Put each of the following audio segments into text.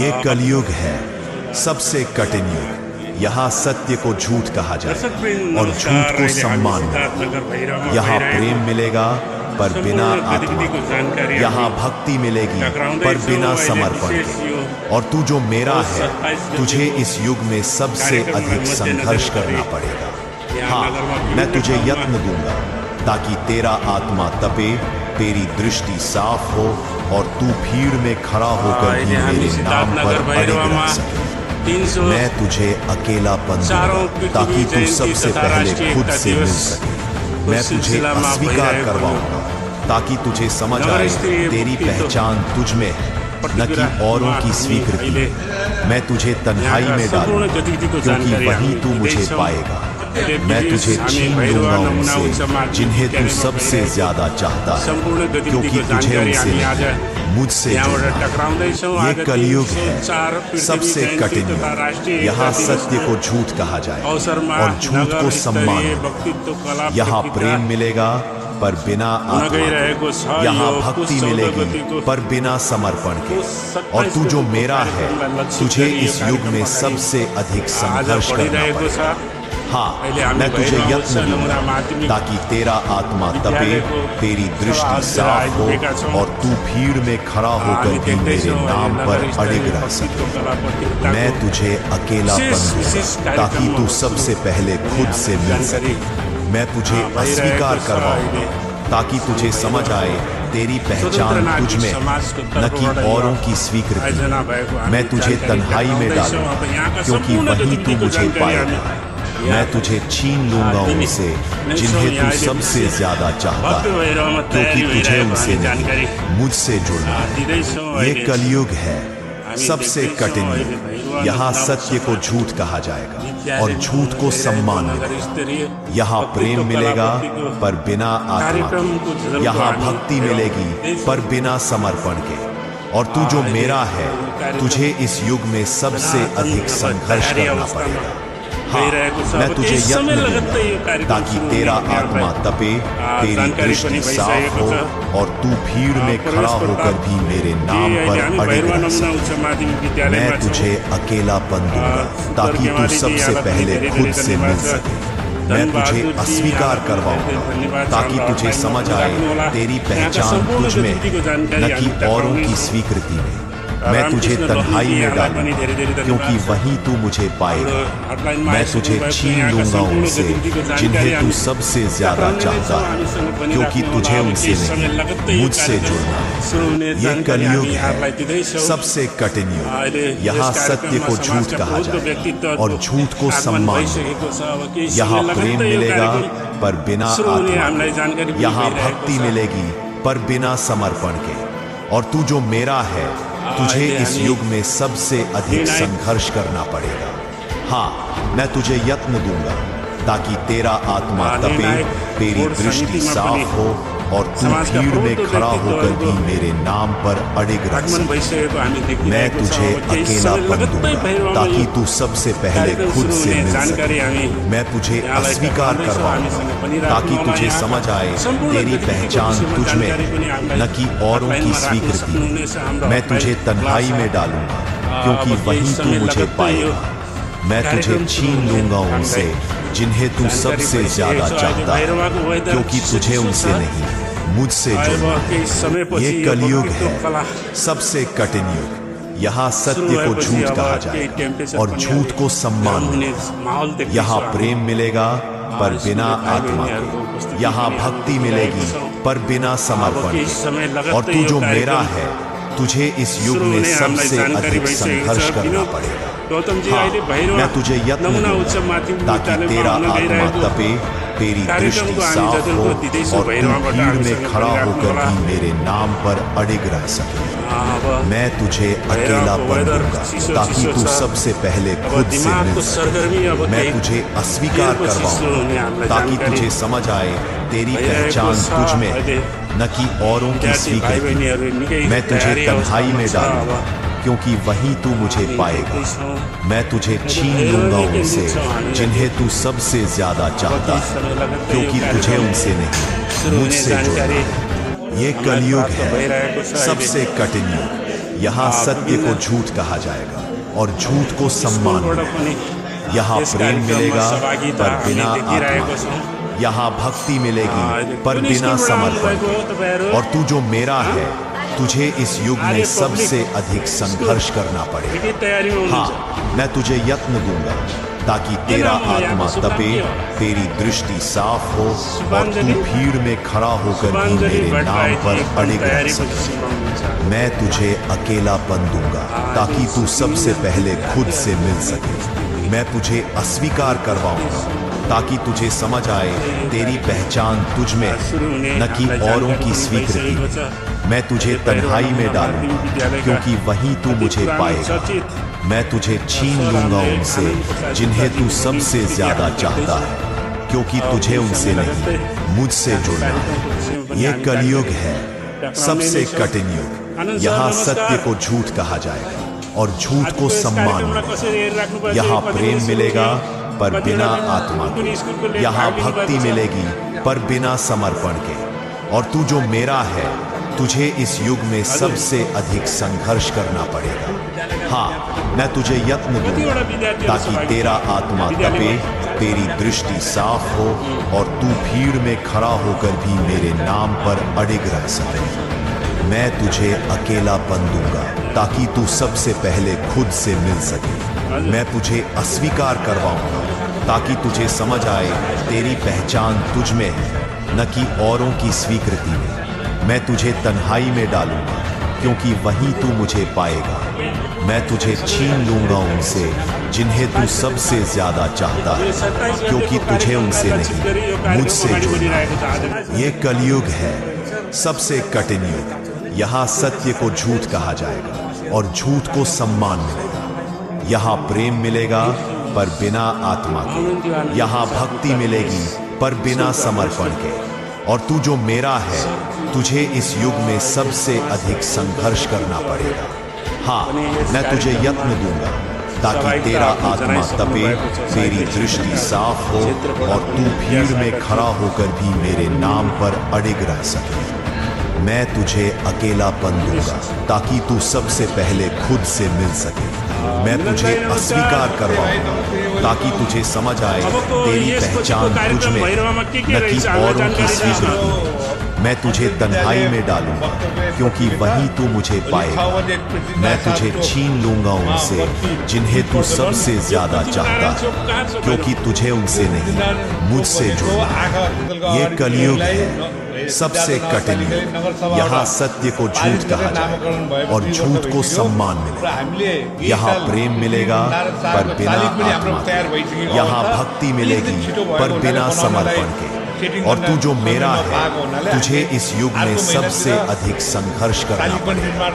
ये कलयुग है, सबसे कठिन युग। यहाँ सत्य को झूठ कहा जाए और झूठ को सम्मान मिलेगा। यहाँ प्रेम मिलेगा पर बिना आत्मा के। यहाँ भक्ति मिलेगी पर बिना समर्पण के। और तू जो मेरा है, तुझे इस युग में सबसे अधिक संघर्ष करना पड़ेगा। हाँ, मैं तुझे यत्न दूंगा ताकि तेरा आत्मा तपे, तेरी दृष्टि साफ हो और तू भीड़ में खड़ा होकर भी मेरे नाम पर अड़िग रह सके। मैं तुझे अकेलापन दूंगा ताकि तू सबसे पहले खुद से मिल सके। मैं तुझे अस्वीकार करवाऊंगा ताकि तुझे समझ आए तेरी पहचान तुझ में है, न कि औरों की स्वीकृति में। मैं तुझे तन्हाई में डालूंगा क्योंकि वहीं तू मुझे पाएगा। मैं तुझे छीन लूंगा उनसे जिन्हें तू सबसे ज्यादा चाहता है, क्योंकि तुझे उनसे नहीं, मुझसे जुड़ना। ये कलयुग है, सबसे कठिन युग। यहाँ सत्य को झूठ कहा जाए और झूठ को सम्मान। यहाँ प्रेम मिलेगा पर बिना आत्मा। यहाँ भक्ति मिलेगी पर बिना समर्पण के। और तू जो मेरा है, तुझे इस युग में सबसे अधिक संघर्ष करना पड़ेगा। हाँ, मैं तुझे यत्न दूंगा ताकि तेरा आत्मा तपे, तेरी दृष्टि साफ हो और तू भीड़ में खड़ा होकर भी मेरे नाम पर अड़िग रह सके। मैं तुझे अकेलापन दूंगा ताकि तू सबसे पहले खुद से मिल सके। मैं तुझे अस्वीकार करवाऊंगा ताकि तुझे समझ आए तेरी पहचान तुझ में, न कि औरों की स्वीकृति। मैं तुझे तन्हाई में डालूंगा क्योंकि वहीं तू मुझे पाएगा। मैं तुझे छीन लूंगा उनसे जिन्हें तू सबसे ज्यादा चाहता है, क्योंकि तुझे उनसे नहीं, मुझसे जुड़ना। ये कलयुग है, सबसे कठिन युग। यहाँ सत्य को झूठ कहा जाएगा और झूठ को सम्मान मिलेगा। यहाँ प्रेम मिलेगा पर बिना आत्मा के। यहाँ भक्ति मिलेगी पर बिना समर्पण के। और तू जो मेरा है, तुझे इस युग में सबसे अधिक संघर्ष करना पड़ेगा। हाँ, मैं तुझे यत्न दूंगा ताकि तेरा आत्मा तपे, तेरी दृष्टि साफ हो और तू भीड़ में खड़ा होकर भी मेरे नाम पर अड़िग रह सके। मैं तुझे अकेलापन दूंगा ताकि तू सबसे पहले खुद से मिल सके। मैं तुझे अस्वीकार करवाऊंगा ताकि तुझे समझ आए तेरी पहचान तुझ में, न कि औरों की स्वीकृति में। मैं तुझे तन्हाई में डालूंगा क्योंकि वहीं तू मुझे पाएगा। मैं तुझे छीन लूंगा उनसे जिन्हें तू सबसे ज्यादा चाहता है, क्योंकि तुझे उनसे नहीं, मुझसे जुड़ना है। ये कलयुग है, सबसे कठिन युग। यहाँ सत्य को झूठ कहा जाए और झूठ को सम्मान। यहाँ प्रेम मिलेगा पर बिना आत्मा। यहाँ भक्ति मिलेगी पर बिना समर्पण के। और तू जो मेरा है, तुझे इस युग में सबसे अधिक संघर्ष करना पड़ेगा। हाँ, मैं तुझे यत्न दूंगा ताकि तेरा आत्मा तपे, तेरी दृष्टि साफ हो और तू भीड़ में खड़ा होकर भी मेरे नाम पर अड़िग रह सके। मैं तुझे अकेलापन दूंगा ताकि तू सबसे पहले खुद से मिल सके। मैं तुझे अस्वीकार करवाऊंगा ताकि तुझे समझ आए तेरी पहचान तुझ में, न कि औरों की स्वीकृति। मैं तुझे तन्हाई में डालूंगा क्योंकि वहीं तू मुझे पाएगा। मैं तुझे छीन लूंगा उनसे जिन्हें तू सबसे ज्यादा चाहता है, क्योंकि तुझे उनसे नहीं, मुझसे जुड़ना। ये कलयुग है, सबसे कठिन युग। यहाँ सत्य को झूठ कहा जाए और झूठ को सम्मान मिलेगा। यहाँ प्रेम मिलेगा पर बिना आत्मा के। यहाँ भक्ति मिलेगी पर बिना समर्पण के। और तू जो मेरा है, तुझे इस युग में सबसे अधिक संघर्ष करना पड़ेगा। हाँ, मैं तुझे यत्न दूंगा ताकि तेरा आत्मा तपे, तेरी दृष्टि साफ हो और तू भीड़ में खड़ा होकर भी मेरे नाम पर अड़िग रह सके। मैं तुझे अकेलापन दूंगा ताकि तू सबसे पहले खुद से मिल सके। मैं तुझे अस्वीकार करवाऊंगा ताकि तुझे समझ आए तेरी पहचान तुझ में, न कि औरों की स्वीकृति। मैं तुझे तन्हाई में डालूंगा क्योंकि वहीं तू मुझे पाएगा। मैं तुझे छीन लूंगा उनसे जिन्हें तू सबसे ज्यादा चाहता है, क्योंकि तुझे उनसे नहीं, मुझसे जुड़ना है। ये कलयुग है, सबसे कठिन युग। यहाँ सत्य को झूठ कहा जाएगा और झूठ को सम्मान मिलेगा। यहाँ प्रेम मिलेगा पर बिना आत्मा, यहाँ भक्ति मिलेगी पर बिना समर्पण के। और तू जो मेरा है, तुझे इस युग में सबसे अधिक संघर्ष करना पड़ेगा। हाँ, मैं तुझे यत्न दूंगा ताकि तेरा आत्मा तपे, तेरी दृष्टि साफ हो और तू भीड़ में खड़ा होकर भी मेरे नाम पर अड़िग रह सके। मैं तुझे अकेलापन दूंगा ताकि तू सबसे पहले खुद से मिल सके। मैं तुझे अस्वीकार करवाऊंगा ताकि तुझे समझ आए तेरी पहचान तुझ में, न कि औरों की स्वीकृति में। मैं तुझे तन्हाई में डालूंगा क्योंकि वहीं तू मुझे पाएगा। मैं तुझे छीन लूंगा उनसे जिन्हें तू सबसे ज्यादा चाहता है, क्योंकि तुझे उनसे नहीं, मुझसे जुड़ना है। ये कलयुग है, सबसे कठिन युग। यहाँ सत्य को झूठ कहा जाएगा और झूठ को सम्मान मिलेगा। यहाँ प्रेम मिलेगा पर बिना आत्मा के, यहाँ भक्ति मिलेगी पर बिना समर्पण के। और तू जो मेरा है, तुझे इस युग में सबसे अधिक संघर्ष करना पड़ेगा। हाँ, मैं तुझे यत्न दूंगा ताकि तेरा आत्मा तपे, तेरी दृष्टि साफ हो और तू भीड़ में खड़ा होकर भी मेरे नाम पर अड़िग रह सके। मैं तुझे अकेलापन दूंगा ताकि तू सबसे पहले खुद से मिल सके। मैं तुझे अस्वीकार करवाऊंगा ताकि तुझे समझ आए तेरी पहचान तुझ में है, न कि औरों की स्वीकृति में। मैं तुझे तन्हाई में डालूंगा क्योंकि वहीं तू मुझे पाएगा। मैं तुझे छीन लूंगा उनसे जिन्हें तू सबसे ज्यादा चाहता है, क्योंकि तुझे उनसे नहीं, मुझसे जुड़ना है। ये कलयुग है, सबसे कठिन युग। यहाँ सत्य को झूठ कहा जाएगा और झूठ को सम्मान मिलेगा। यहाँ प्रेम मिलेगा पर बिना आत्मा के, यहाँ भक्ति मिलेगी पर बिना समर्पण के। और तू जो मेरा है, तुझे इस युग में सबसे अधिक संघर्ष करना पड़ेगा। हाँ, मैं तुझे यत्न दूंगा ताकि तेरा आत्मा तपे, तेरी दृष्टि साफ हो और तू भीड़ में खड़ा होकर भी मेरे नाम पर अड़िग रह सके। मैं तुझे अकेलापन दूंगा ताकि तू सबसे पहले खुद से मिल सके। मैं तुझे अस्वीकार करवाऊंगा ताकि तुझे समझ आए तेरी पहचान तुझ में, न कि औरों की स्वीकृति। मैं तुझे तन्हाई में डालूंगा क्योंकि वहीं तू मुझे पाएगा। मैं तुझे छीन लूंगा उनसे जिन्हें तू सबसे ज्यादा चाहता है, क्योंकि तुझे उनसे नहीं, मुझसे जुड़ना है। ये कलयुग है, सबसे कठिन युग। यहाँ सत्य को झूठ कहा जाए और झूठ को सम्मान मिलेगा। यहाँ प्रेम मिलेगा पर बिना आत्मा के, यहाँ भक्ति मिलेगी पर बिना समर्पण के। और तू जो मेरा है, तुझे इस युग में सबसे अधिक संघर्ष करना पड़ेगा।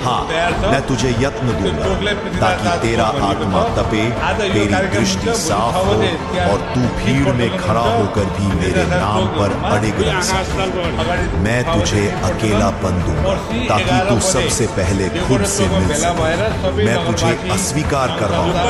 हाँ, मैं तुझे यत्न दूंगा ताकि तेरा आत्मा तपे, तेरी दृष्टि साफ हो और तू भीड़ में खड़ा होकर भी मेरे नाम पर अड़िग रह सके। मैं तुझे अकेलापन दूंगा ताकि तू सबसे पहले खुद से मिल सके। मैं तुझे अस्वीकार करवाऊंगा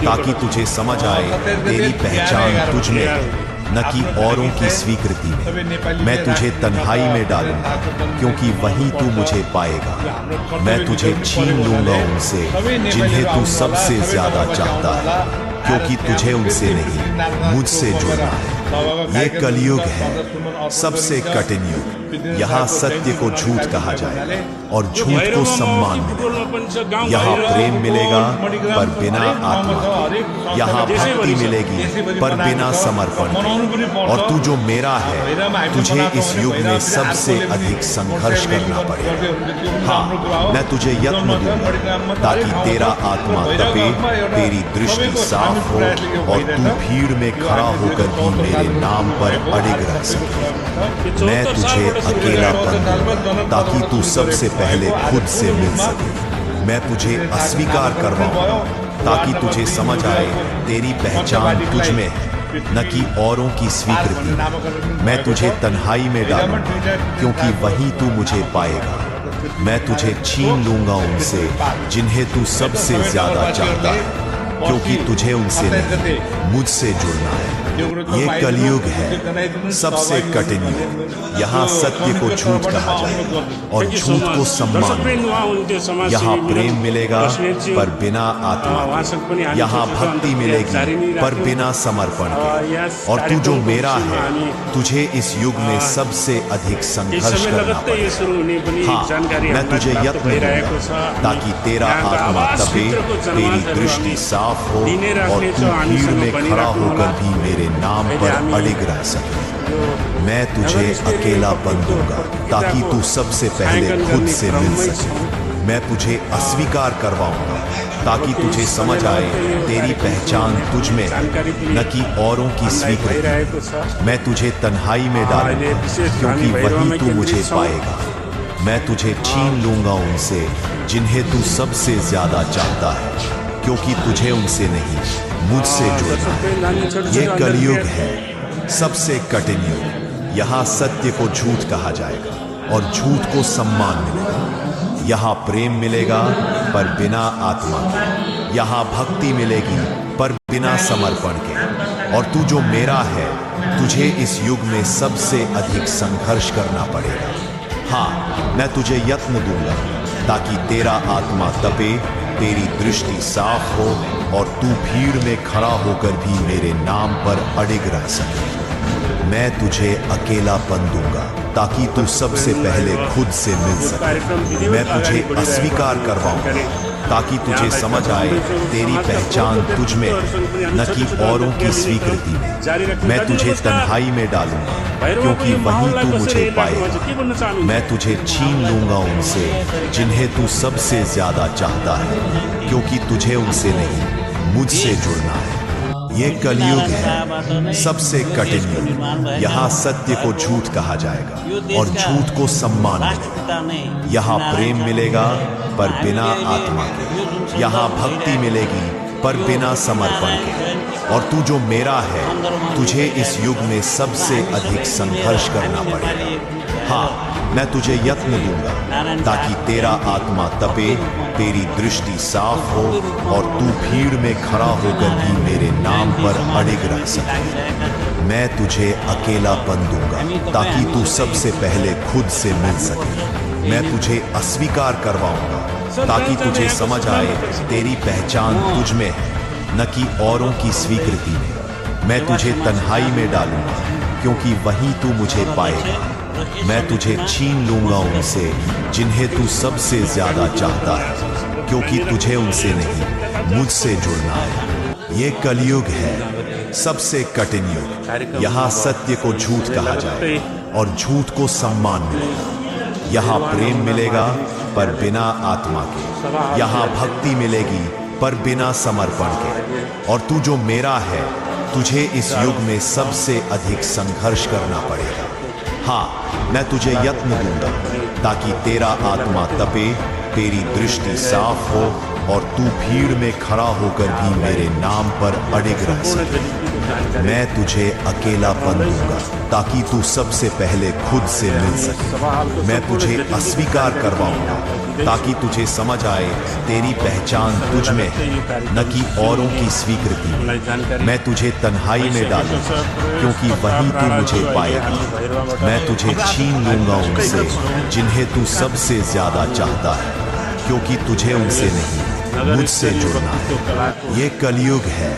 ताकि तुझे समझ आए तेरी पहचान तुझ में है, न कि औरों की स्वीकृति में। मैं तुझे तन्हाई में डालूंगा क्योंकि वहीं तू मुझे पाएगा। मैं तुझे छीन लूंगा उनसे जिन्हें तू सबसे ज्यादा चाहता है, क्योंकि तुझे उनसे नहीं, मुझसे जुड़ना है। ये कलयुग है, सबसे कठिन युग। यहाँ सत्य को झूठ कहा जाए और झूठ को सम्मान मिलेगा। यहाँ प्रेम मिलेगा पर बिना आत्मा, यहाँ भक्ति मिलेगी पर बिना समर्पण के। और तू जो मेरा है, तुझे इस युग में सबसे अधिक संघर्ष करना पड़ेगा। हाँ, मैं तुझे यत्न दूंगा ताकि तेरा आत्मा तपे, तेरी दृष्टि साफ हो और तू भीड़ में खड़ा होकर भी मेरे नाम पर अड़िग रह सके। मैं तुझे अकेलापन दूंगा ताकि तू सबसे पहले खुद से मिल सके। मैं तुझे अस्वीकार करवाऊंगा ताकि तुझे समझ आए तेरी पहचान तुझ में है, न कि औरों की स्वीकृति। मैं तुझे तन्हाई में डालूंगा क्योंकि वहीं तू मुझे पाएगा। मैं तुझे छीन लूंगा उनसे जिन्हें तू सबसे ज्यादा चाहता है, क्योंकि तुझे उनसे नहीं, मुझसे जुड़ना है। ये कलयुग है, सबसे कठिन युग। यहाँ सत्य को झूठ कहा जाए और झूठ को सम्मान मिलेगा। यहाँ प्रेम मिलेगा पर बिना आत्मा के। यहाँ भक्ति मिलेगी पर बिना समर्पण के। और तू जो मेरा है, तुझे इस युग में सबसे अधिक संघर्ष करना पड़ेगा। हाँ, मैं तुझे यत्न दूंगा ताकि तेरा आत्मा तपे, तेरी दृष्टि साफ हो और तू भीड़ में खड़ा होकर भी मेरे नाम पर अडिग रह सके। मैं तुझे अकेलापन दूंगा ताकि तू सबसे पहले खुद से मिल सके। मैं तुझे अस्वीकार करवाऊंगा ताकि तुझे समझ आए तेरी पहचान तुझ में है, न कि औरों की स्वीकृति। मैं तुझे तन्हाई में डालूंगा क्योंकि वहीं तू मुझे पाएगा। मैं तुझे छीन लूंगा उनसे जिन्हें तू सबसे ज्यादा चाहता है, क्योंकि तुझे उनसे नहीं मुझसे जुड़ना है। ये कलयुग है, सबसे कठिन युग। यहाँ सत्य को झूठ कहा जाएगा और झूठ को सम्मान मिलेगा। यहाँ प्रेम मिलेगा पर बिना आत्मा के। यहाँ भक्ति मिलेगी पर बिना समर्पण के। और तू जो मेरा है, तुझे इस युग में सबसे अधिक संघर्ष करना पड़ेगा। हाँ, मैं तुझे यत्न दूंगा ताकि तेरा आत्मा तपे, तेरी दृष्टि साफ हो और तू भीड़ में खड़ा होकर भी मेरे नाम पर अडिग रह सके। मैं तुझे अकेलापन दूंगा ताकि तू सबसे पहले खुद से मिल सके। मैं तुझे अस्वीकार करवाऊंगा ताकि तुझे समझ आए तेरी पहचान तुझ में है, न कि औरों की स्वीकृति में। मैं तुझे तन्हाई में डालूंगा क्योंकि वहीं तू मुझे पाएगा। मैं तुझे छीन लूंगा उनसे जिन्हें तू सबसे ज्यादा चाहता है, क्योंकि तुझे उनसे नहीं मुझसे जुड़ना है। ये कलयुग है, सबसे कठिन युग। यहाँ सत्य को झूठ कहा जाएगा और झूठ को सम्मान मिलेगा। यहाँ प्रेम मिलेगा पर बिना आत्मा के। यहाँ भक्ति मिलेगी पर बिना समर्पण के। और तू जो मेरा है, तुझे इस युग में सबसे अधिक संघर्ष करना पड़ेगा। हाँ, मैं तुझे यत्न दूंगा ताकि तेरा आत्मा तपे, तेरी दृष्टि साफ हो और तू भीड़ में खड़ा होकर भी मेरे नाम पर अडिग रह सके। मैं तुझे अकेलापन दूंगा ताकि तू सबसे पहले खुद से मिल सके। मैं तुझे अस्वीकार करवाऊंगा ताकि तुझे समझ आए तेरी पहचान तुझ में है, न कि औरों की स्वीकृति में। मैं तुझे तन्हाई में डालूंगा क्योंकि वहीं तू मुझे पाएगा। मैं तुझे छीन लूंगा उनसे जिन्हें तू सबसे ज्यादा चाहता है, क्योंकि तुझे उनसे नहीं मुझसे जुड़ना है। ये कलयुग है, सबसे कठिन युग। यहाँ सत्य को झूठ कहा जाए और झूठ को सम्मान मिलेगा। यहाँ प्रेम मिलेगा पर बिना आत्मा के। यहाँ भक्ति मिलेगी पर बिना समर्पण के। और तू जो मेरा है, तुझे इस युग में सबसे अधिक संघर्ष करना पड़ेगा। हाँ, मैं तुझे यत्न दूंगा ताकि तेरा आत्मा तपे, तेरी दृष्टि साफ हो और तू भीड़ में खड़ा होकर भी मेरे नाम पर अडिग रह सके। मैं तुझे अकेलापन दूंगा ताकि तू सबसे पहले खुद से मिल सके। मैं तुझे अस्वीकार करवाऊंगा ताकि तुझे समझ आए तेरी पहचान तुझ में है, न कि औरों की स्वीकृति। मैं तुझे तन्हाई में डालूंगा क्योंकि वहीं तू मुझे पाएगा। मैं तुझे छीन लूंगा उनसे जिन्हें तू सबसे ज्यादा चाहता है, क्योंकि तुझे उनसे नहीं मुझसे जुड़ना है। ये कलयुग है,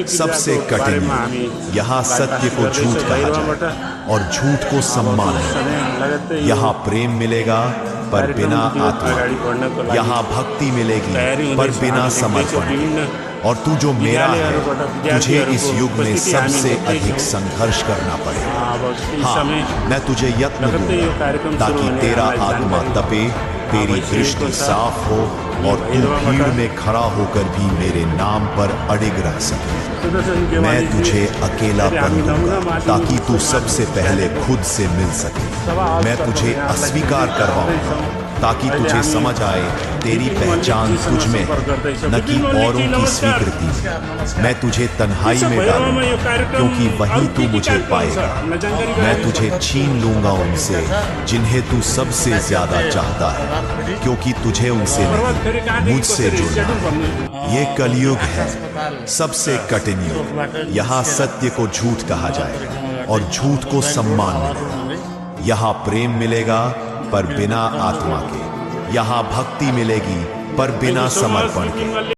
सबसे कठिन युग। यहाँ सत्य को झूठ कहा जाए और झूठ को सम्मान मिलेगा। यहाँ प्रेम मिलेगा पर बिना आत्मा। यहाँ भक्ति मिलेगी पर बिना समर्पण। और तू जो मेरा है, तुझे इस युग में सबसे अधिक संघर्ष करना पड़ेगा। हाँ, मैं तुझे यत्न दूंगा ताकि तेरा आत्मा तपे, तेरी दृष्टि साफ हो और तू भीड़ में खड़ा होकर भी मेरे नाम पर अडिग रह सके। मैं तुझे अकेलापन दूंगा ताकि तू सबसे पहले खुद से मिल सके। मैं तुझे अस्वीकार करवाऊंगा ताकि तुझे समझ आए तेरी पहचान तुझ में है, न कि औरों की स्वीकृति में। मैं तुझे तन्हाई में डालूंगा, क्योंकि वहीं तू मुझे पाएगा। मैं तुझे छीन लूंगा उनसे जिन्हें तू सबसे ज्यादा चाहता है, क्योंकि तुझे उनसे नहीं, मुझसे जुड़ना है। ये कलयुग है, सबसे कठिन युग। यहाँ सत्य को झूठ कहा जाए और झूठ को सम्मान मिलेगा। यहाँ प्रेम मिलेगा पर बिना आत्मा के। यहाँ भक्ति मिलेगी पर बिना समर्पण के।